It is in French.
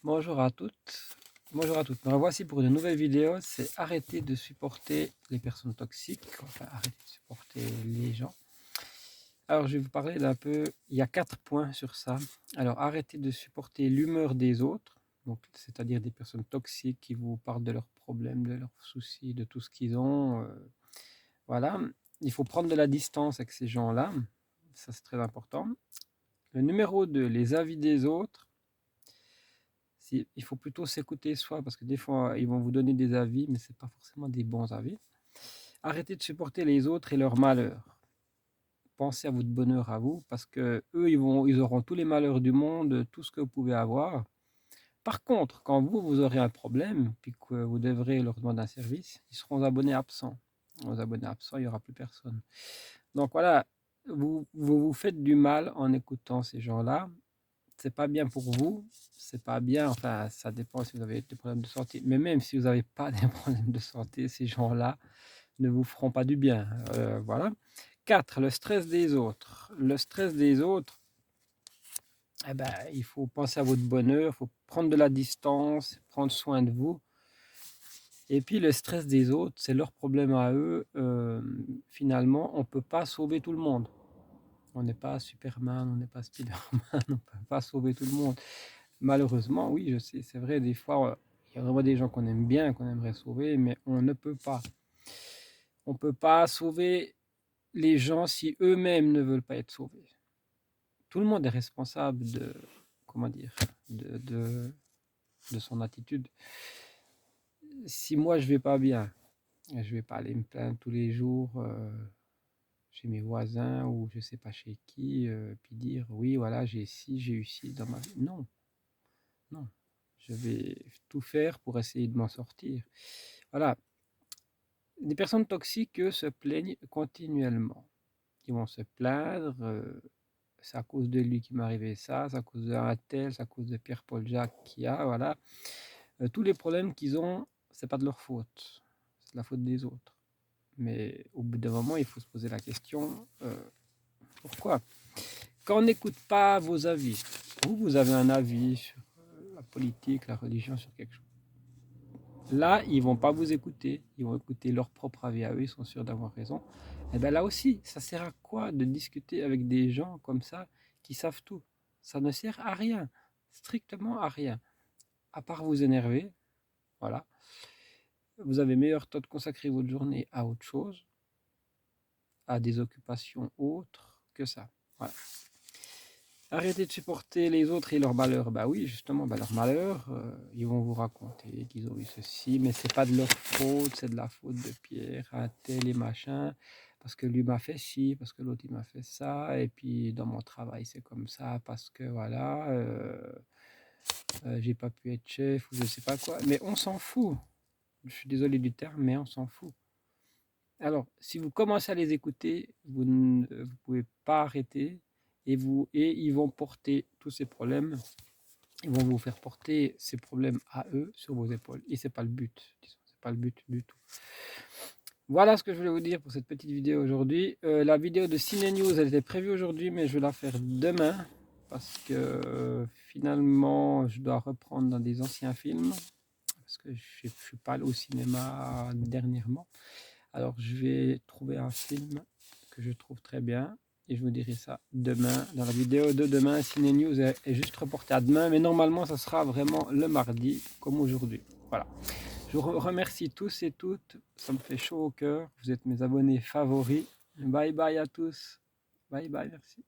Bonjour à toutes, bonjour à toutes. Me voici pour une nouvelle vidéo, c'est arrêter de supporter les personnes toxiques, enfin arrêter de supporter les gens. Alors je vais vous parler d'un peu, il y a 4 points sur ça. Alors arrêter de supporter l'humeur des autres, donc c'est-à-dire des personnes toxiques qui vous parlent de leurs problèmes, de leurs soucis, de tout ce qu'ils ont. Voilà, il faut prendre de la distance avec ces gens-là, ça c'est très important. Le numéro 2, les avis des autres. Il faut plutôt s'écouter soi, parce que des fois, ils vont vous donner des avis, mais ce n'est pas forcément des bons avis. Arrêtez de supporter les autres et leur malheur. Pensez à votre bonheur à vous, parce que eux, ils auront tous les malheurs du monde, tout ce que vous pouvez avoir. Par contre, quand vous aurez un problème, puis que vous devrez leur demander un service, ils seront abonnés absents. Aux abonnés absents, il n'y aura plus personne. Donc voilà, vous faites du mal en écoutant ces gens-là. C'est pas bien pour vous, c'est pas bien, enfin ça dépend si vous avez des problèmes de santé, mais même si vous n'avez pas des problèmes de santé, ces gens-là ne vous feront pas du bien. Voilà. 4, le stress des autres. Le stress des autres, eh ben, il faut penser à votre bonheur, il faut prendre de la distance, prendre soin de vous. Et puis le stress des autres, c'est leur problème à eux. Finalement, on ne peut pas sauver tout le monde. On n'est pas Superman, on n'est pas Spider-Man, on ne peut pas sauver tout le monde. Malheureusement, oui, je sais, c'est vrai, des fois, il y a vraiment des gens qu'on aime bien, qu'on aimerait sauver, mais on ne peut pas. On ne peut pas sauver les gens si eux-mêmes ne veulent pas être sauvés. Tout le monde est responsable de, comment dire, de, de, de son attitude. Si moi je vais pas bien, je vais pas aller me plaindre tous les jours chez mes voisins ou je sais pas chez qui, puis dire oui, voilà, j'ai eu ci dans ma vie. Non, non. Je vais tout faire pour essayer de m'en sortir. Voilà. Les personnes toxiques, eux, se plaignent continuellement. Ils vont se plaindre, c'est à cause de lui qui m'est arrivé ça, c'est à cause d'un tel, c'est à cause de Pierre-Paul Jacques qui a, voilà. Tous les problèmes qu'ils ont, c'est pas de leur faute, c'est de la faute des autres. Mais au bout d'un moment, il faut se poser la question, pourquoi? Quand on n'écoute pas vos avis, vous avez un avis sur la politique, la religion, sur quelque chose. Là, ils vont pas vous écouter, ils vont écouter leur propre avis à eux, ils sont sûrs d'avoir raison. Et bien là aussi, ça sert à quoi de discuter avec des gens comme ça qui savent tout? Ça ne sert à rien, strictement à rien, à part vous énerver, voilà. Vous avez meilleur temps de consacrer votre journée à autre chose, à des occupations autres que ça. Voilà. Arrêtez de supporter les autres et leur malheur. Bah oui, justement, bah leur malheur, ils vont vous raconter qu'ils ont eu ceci, mais c'est pas de leur faute, c'est de la faute de Pierre, un tel et machin, parce que lui m'a fait ci, parce que l'autre il m'a fait ça, et puis dans mon travail c'est comme ça, parce que voilà, j'ai pas pu être chef ou je sais pas quoi. Mais on s'en fout. Je suis désolé du terme, mais on s'en fout. Alors, si vous commencez à les écouter, vous ne vous pouvez pas arrêter et ils vont porter tous ces problèmes, ils vont vous faire porter ces problèmes à eux sur vos épaules. Et c'est pas le but, disons, c'est pas le but du tout. Voilà ce que je voulais vous dire pour cette petite vidéo aujourd'hui. La vidéo de Ciné News, elle était prévue aujourd'hui, mais je vais la faire demain parce que finalement, je dois reprendre dans des anciens films parce que je ne suis pas allé au cinéma dernièrement. Alors, je vais trouver un film que je trouve très bien et je vous dirai ça demain. Dans la vidéo de demain, Ciné News est juste reportée à demain, mais normalement, ça sera vraiment le mardi, comme aujourd'hui. Voilà. Je vous remercie tous et toutes. Ça me fait chaud au cœur. Vous êtes mes abonnés favoris. Bye bye à tous. Bye bye, merci.